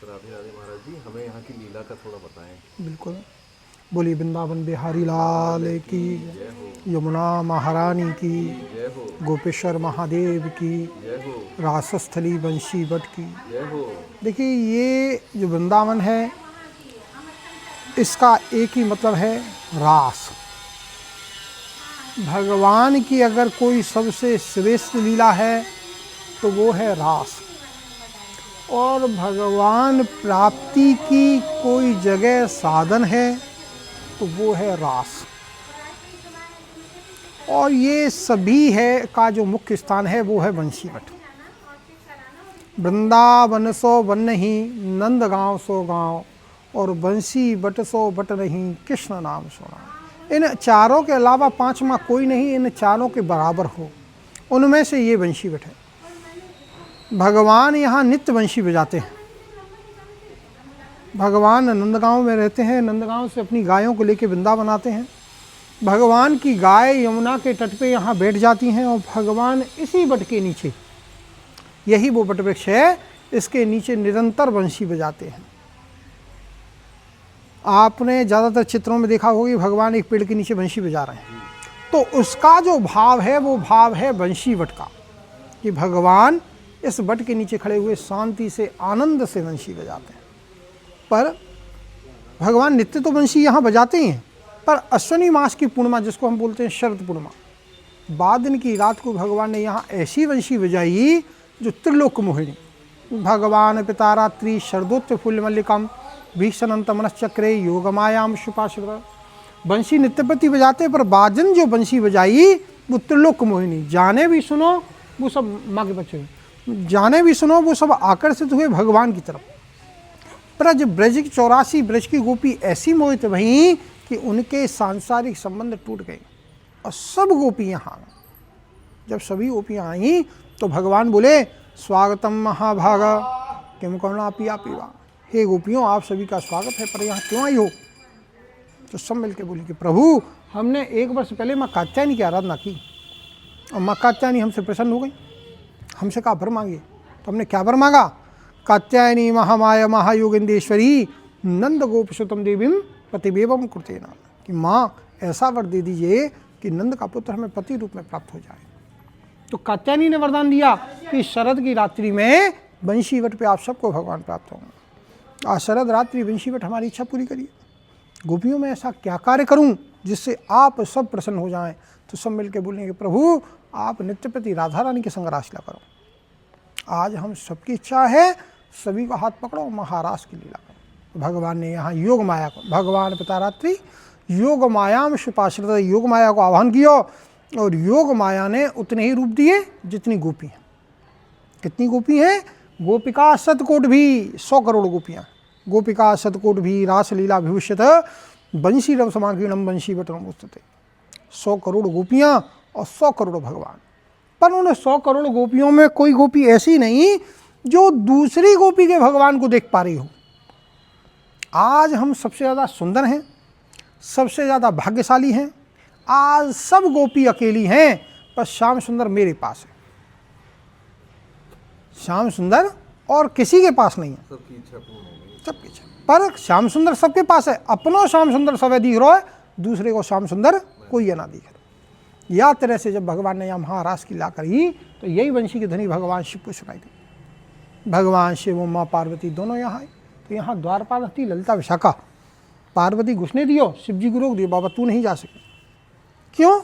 राधे राधे महाराज जी, हमें यहाँ की लीला का थोड़ा बताएं। बिल्कुल। बोली वृंदावन बिहारी लाल की, जय हो। यमुना महारानी की, जय हो। गोपेश्वर महादेव की, जय हो। रासस्थली बंशी बट की। जय हो। देखिए, ये जो वृंदावन है इसका एक ही मतलब है रास। भगवान की अगर कोई सबसे श्रेष्ठ लीला है तो वो है रास। और भगवान प्राप्ति की कोई जगह साधन है तो वो है रास। और ये सभी है का जो मुख्य स्थान है वो है बंशी बट। वृंदावन सो वन नहीं, नंद गाँव सो गाँव, और बंशी बट सो बट नहीं, कृष्ण नाम सो नाम। इन चारों के अलावा पांचवा कोई नहीं इन चारों के बराबर हो, उनमें से ये बंशी बट है। भगवान यहाँ नित्य बंशी बजाते हैं। भगवान नंदगांव में रहते हैं, नंदगांव से अपनी गायों को लेकर वृंदावन आते हैं। भगवान की गाय यमुना के तट पे यहाँ बैठ जाती हैं और भगवान इसी बट के नीचे, यही वो बट वृक्ष है, इसके नीचे निरंतर बंशी बजाते हैं। आपने ज़्यादातर चित्रों में देखा होगा कि भगवान एक पेड़ के नीचे बंशी बजा रहे हैं, तो उसका जो भाव है वो भाव है बंशी बट का, कि भगवान इस बट के नीचे खड़े हुए शांति से आनंद से बंशी बजाते हैं। पर भगवान नित्य तो बंशी यहाँ बजाते ही हैं, पर अश्विनी मास की पूर्णिमा, जिसको हम बोलते हैं शरद पूर्णिमा, बाद दिन की रात को भगवान ने यहाँ ऐसी बंशी बजाई जो त्रिलोक मोहिनी। भगवान पिता रात्रि शरदोत्त फूल मल्लिकम भीषणंत मनश्चक्रे योगमायाम शुपाश्र। बंशी नित्यपति बजाते, पर बाजन जो बंशी बजाई वो त्रिलोक मोहिनी। जाने भी सुनो वो सब माँ के बच्चे, जाने भी सुनो वो सब आकर्षित हुए भगवान की तरफ। ब्रज ब्रज की 84 ब्रज की गोपी ऐसी मोहित भई कि उनके सांसारिक संबंध टूट गए और सब गोपी यहाँ। जब सभी गोपियाँ आई तो भगवान बोले, स्वागतम महाभागा किम करुणा पिया पीवा। हे गोपियों, आप सभी का स्वागत है, पर यहाँ क्यों आई हो? तो सब मिलकर बोली कि प्रभु, हमने 1 वर्ष पहले माँ कात्यायनी की आराधना की और माँ कात्यायनी हमसे प्रसन्न हो गई, हमसे कहा वर मांगिए। तो हमने क्या वर मांगा? कात्यायनी महामाया महायोगेंदेश्वरी नंद गोपसुतम देवीम पतिवेवम कृतेना, कि माँ ऐसा वर दे दीजिए कि नंद का पुत्र हमें पति रूप में प्राप्त हो जाए। तो कात्यायनी ने वरदान दिया कि शरद की रात्रि में बंशी बट पे आप सबको भगवान प्राप्त होंगे। आज शरद रात्रि बंशी बट हमारी इच्छा पूरी करिए। गोपियों में ऐसा क्या कार्य करूं जिससे आप सब प्रसन्न हो जाएं? तो सब मिलकर बोलेंगे कि प्रभु, आप नित्यपति राधा रानी के संग रासलीला करो। आज हम सबकी इच्छा है, सभी को हाथ पकड़ो, महारास की लीला करो। भगवान ने यहाँ योग माया को, भगवान पिता रात्रि योग माया में शुपाश्रित योग माया को आह्वान किया और योग माया ने उतने ही रूप दिए जितनी गोपी हैं। कितनी गोपी हैं? गोपिका शतकोट भी, 100 करोड़ गोपियाँ। गोपिका शतकोट भी रासलीला भविष्यत बंशी रव समाकीर्णम बंशी बट नमोस्तुते। 100 करोड़ गोपियाँ और 100 करोड़ भगवान। पर उन 100 करोड़ गोपियों में कोई गोपी ऐसी नहीं जो दूसरी गोपी के भगवान को देख पा रही हो। आज हम सबसे ज़्यादा सुंदर हैं, सबसे ज़्यादा भाग्यशाली हैं। आज सब गोपी अकेली हैं, पर श्याम सुंदर मेरे पास है। श्याम सुंदर और किसी के पास नहीं है, सबकी इच्छा पूर्ण हो गई। सबकी इच्छा। पर श्याम सुंदर सबके पास है। अपनो श्याम सुंदर सब दिख रहा है, दूसरे को श्याम सुंदर कोई ये ना दिख रहा। या तरह से जब भगवान ने यहाँ महारास की ला करी तो यही वंशी की ध्वनि भगवान शिव को सुनाई दी। भगवान शिव और माँ पार्वती दोनों यहाँ आए। तो यहाँ द्वारपाल थी ललिता विशाखा। पार्वती घुसने दियो, शिव जी को रोक दियो, बाबा तू नहीं जा सके। क्यों?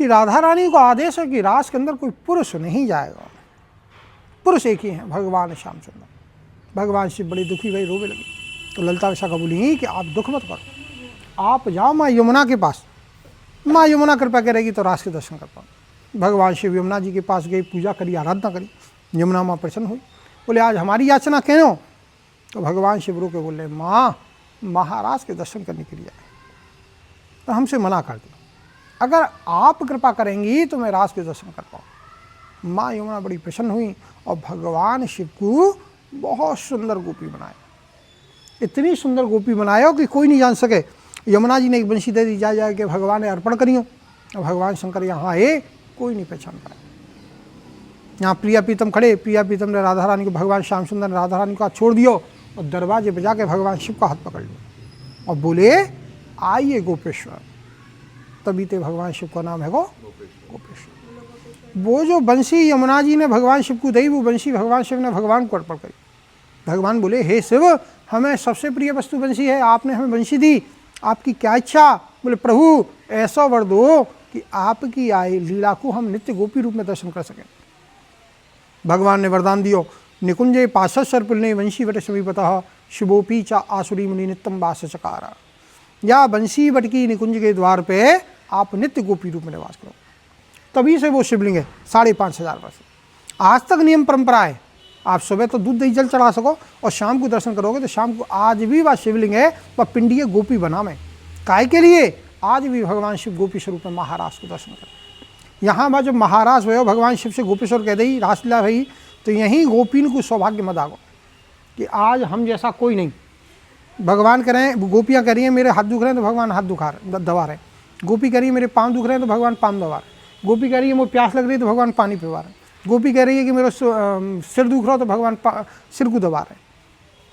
कि राधा रानी को आदेश है कि रास के अंदर कोई पुरुष नहीं जाएगा। पुरुष एक ही हैं, भगवान श्याम सुंदर। भगवान शिव बड़े दुखी भई, रोवे लगे। तो ललिता विशाखा बोली कि आप दुख मत करो, आप जाओ माँ यमुना के पास। माँ यमुना कृपा करेगी तो रास के दर्शन कर पाओ। भगवान शिव यमुना जी के पास गए, पूजा करी, आराधना करी। यमुना माँ प्रसन्न हुई, बोले आज हमारी याचना क्यों? तो भगवान शिव रो के बोले, माँ महाराज के दर्शन करने के लिए आए, तो हमसे मना कर दिया। अगर आप कृपा करेंगी तो मैं रास के दर्शन कर पाऊँ। माँ यमुना बड़ी प्रसन्न हुई और भगवान शिव को बहुत सुंदर गोपी बनाया। इतनी सुंदर गोपी बनाया कि कोई नहीं जान सके। यमुना जी ने एक बंशी दे दी, जा के भगवान ने अर्पण करियो। और भगवान शंकर यहाँ आए, कोई नहीं पहचान पाया। यहाँ प्रिया प्रीतम खड़े, प्रिया प्रीतम ने राधा रानी को, भगवान श्याम सुंदर ने राधा रानी को छोड़ दियो और दरवाजे बजा के भगवान शिव का हाथ पकड़ लिया और बोले आइए गोपेश्वर। तभी ते भगवान शिव का नाम है गोपेश्वर। वो जो बंसी यमुना जी ने भगवान शिव को दी, वो बंसी भगवान शिव ने भगवान को अर्पण करी। भगवान बोले हे शिव, हमें सबसे प्रिय वस्तु बंसी है, आपने हमें बंसी दी, आपकी क्या इच्छा? बोले प्रभु ऐसा वर दो कि आपकी आई लीला को हम नित्य गोपी रूप में दर्शन कर सकें। भगवान ने वरदान दियो निकुंजे पार्षद सर्पुल्ने वंशी वट समीपतः शिवोपी चा आसुरी मुनि नित्यम वास चकार। या बंसी वट की निकुंज के द्वार पे आप नित्य गोपी रूप में निवास करो। तभी से वो शिवलिंग है 5,500 वर्ष। आज तक नियम परंपरा है, आप सुबह तो दूध दही जल चढ़ा सको और शाम को दर्शन करोगे तो शाम को आज भी वह शिवलिंग है, वह पिंडी गोपी बना में काय के लिए आज भी भगवान शिव गोपी स्वरूप में महाराज को दर्शन करें। यहाँ वह जब महाराज हुए भगवान शिव से गोपेश्वर कह दी रासलीला भई, तो यहीं गोपीन को सौभाग्य मत आगो कि आज हम जैसा कोई नहीं। भगवान कह रहे हैं, गोपियाँ कह रही हैं मेरे हाथ दुख रहे हैं तो भगवान हाथ दबा रहे हैं। गोपी कह रही है मेरे पाँव दुख रहे हैं तो भगवान पाँव दबा रहे हैं। गोपी कह रही है मुझे प्यास लग रही है तो भगवान पानी पिला रहे हैं। गोपी कह रही है कि मेरा सिर दुख रहा हो तो भगवान सिर को दबा रहे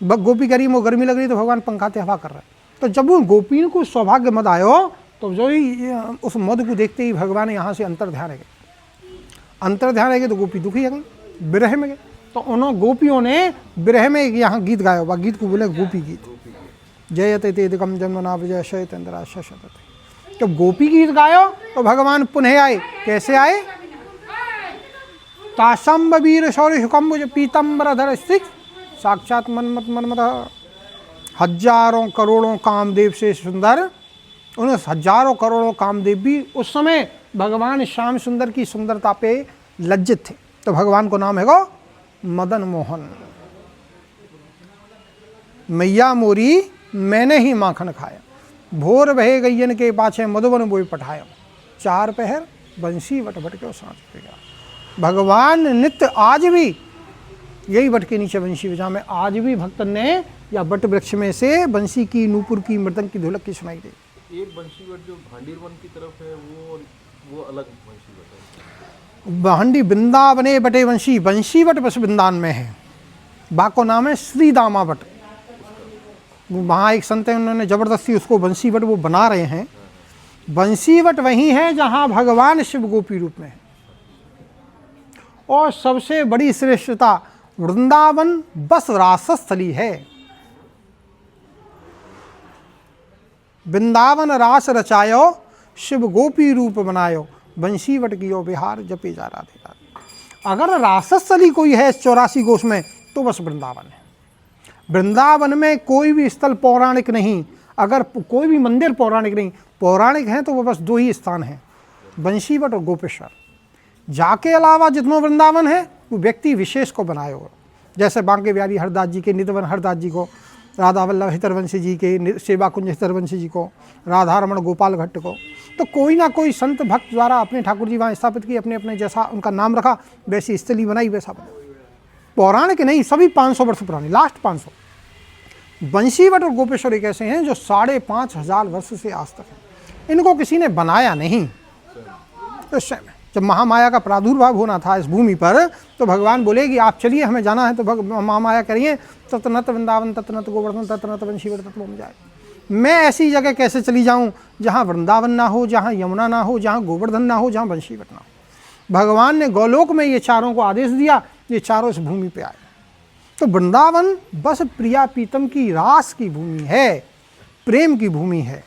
हैं। गोपी कह रही है मुझे गर्मी लग रही है तो भगवान पंखाते हवा कर रहे हैं। तो जब उन गोपियों को सौभाग्य मद आयो तो जो ही उस मद को देखते ही भगवान यहाँ से अंतर ध्यान है गए तो गोपी दुखी है गई, विरह में गए। तो उन्होंने गोपियों ने विरह में यहाँ गीत गाया, वह गीत को बोले गोपी गीत। जयते तेदिकम जन्मना विजय शयतेन्द्रा शशते। जब गोपी गीत गायो तो भगवान पुनः आए। कैसे आए? ताशंब वीर शौर्य शुकम्बुज पीतम्बर धर स्थित साक्षात मनमत हजारों करोड़ों कामदेव से सुंदर, उन हजारों करोड़ों कामदेव भी उस समय भगवान श्याम सुंदर की सुंदरता पे लज्जित थे। तो भगवान को नाम है गो मदन मोहन। मैया मोरी मैंने ही माखन खाया, भोर बहे गैयन के पाछे मधुबन बोई पठाया, 4 पहर बंसी वट वट के सांस पे गया। भगवान नित्य आज भी यही वट के नीचे बंसी बजा में आज भी भक्तन ने या वट वृक्ष में से बंसी की, नूपुर की, मृदंग की, ढोलक की सुनाई दे। एक बंशी वट जो भांडीर वन की तरफ है वो अलग बंशी वट है। भांडी वृंदावने बटे बंशी, बंशी वट बस वृंदावन में है। बाको नाम है श्री दामा वट। वहाँ एक संत है, उन्होंने जबरदस्ती उसको बंसी वट वो बना रहे हैं। बंसी वट वही है जहाँ भगवान शिव गोपी रूप में है। और सबसे बड़ी श्रेष्ठता वृंदावन बस रासस्थली है। वृंदावन रास रचायो शिव गोपी रूप बनायो, बंसी वट कियो बिहार जपे जा राधे राधे। अगर रासस्थली कोई है 84 कोष में तो बस वृंदावन है। वृंदावन में कोई भी स्थल पौराणिक नहीं, अगर कोई भी मंदिर पौराणिक नहीं, पौराणिक है तो वो बस 2 ही स्थान हैं, बंसी वट और गोपेश्वर। जाके अलावा जितना वृंदावन है वो व्यक्ति विशेष को बनाए हो। जैसे बांके बिहारी हरदास जी के निधवन हरदास जी को, राधा वल्लभ हितरवंशी जी के सेवा कुंज हितरवंशी जी को, राधा रमण गोपाल भट्ट को, तो कोई ना कोई संत भक्त द्वारा अपने ठाकुर जी वहाँ स्थापित किए, अपने अपने जैसा उनका नाम रखा, वैसी स्थली बनाई, वैसा बना। पौराणिक नहीं, सभी 500 वर्ष पुरानी, लास्ट 500। बंसी वट और गोपेश्वर एक ऐसे हैं जो 5,500 वर्ष से आज तक हैं। इनको किसी ने बनाया नहीं। उस समय जब महामाया का प्रादुर्भाव होना था इस भूमि पर तो भगवान बोले कि आप चलिए, हमें जाना है। तो महामाया करिए ततनत वृंदावन ततनत गोवर्धन ततनत बंशी वट तत्व जाए। मैं ऐसी जगह कैसे चली जाऊं जहां वृंदावन ना हो, जहां यमुना ना हो, जहां गोवर्धन ना हो, जहां बंशी वट ना हो। भगवान ने गोलोक में ये चारों को आदेश दिया, ये चारों इस भूमि पे आए। तो वृंदावन बस प्रिया प्रीतम की रास की भूमि है, प्रेम की भूमि है।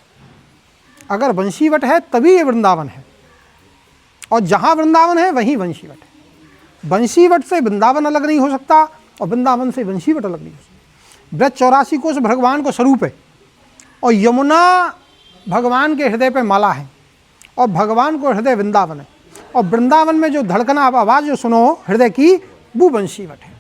अगर बंशी वट है तभी ये वृंदावन है, और जहाँ वृंदावन है वहीं बंशी वट है। बंशी वट से वृंदावन अलग नहीं हो सकता और वृंदावन से बंशी वट अलग नहीं हो सकता। ब्रज 84 कोष भगवान को स्वरूप है और यमुना भगवान के हृदय पे माला है और भगवान को हृदय वृंदावन है। और वृंदावन में जो धड़कना आप आवाज़ जो सुनो हृदय की, वो बंशी वट है।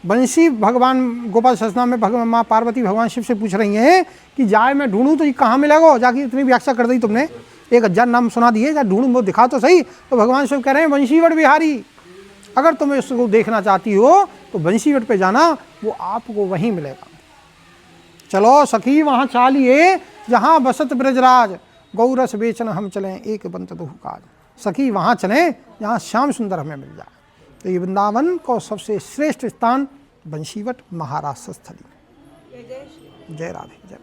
बंशी भगवान गोपाल सचना में भगवान माँ पार्वती भगवान शिव से पूछ रही हैं कि जाए मैं ढूंढूं तो ये कहाँ मिलेगा। जाके इतनी व्याख्या कर दी तुमने, 1000 नाम सुना दिए, जा ढूंढूं वो दिखा तो सही। तो भगवान शिव कह रहे हैं बंशी वट बिहारी, अगर तुम्हें उसको देखना चाहती हो तो बंशी वट पे जाना, वो आपको वहीं मिलेगा। चलो सखी वहाँ चालिए जहाँ बसत ब्रजराज, गौरस बेचन हम चलें एक बंत दुह काज। सखी वहाँ चलें जहाँ श्याम सुंदर हमें मिल जाए। तो ये वृंदावन को सबसे श्रेष्ठ स्थान बंशीवट महाराष्ट्र स्थली। जय राधे जय राधे।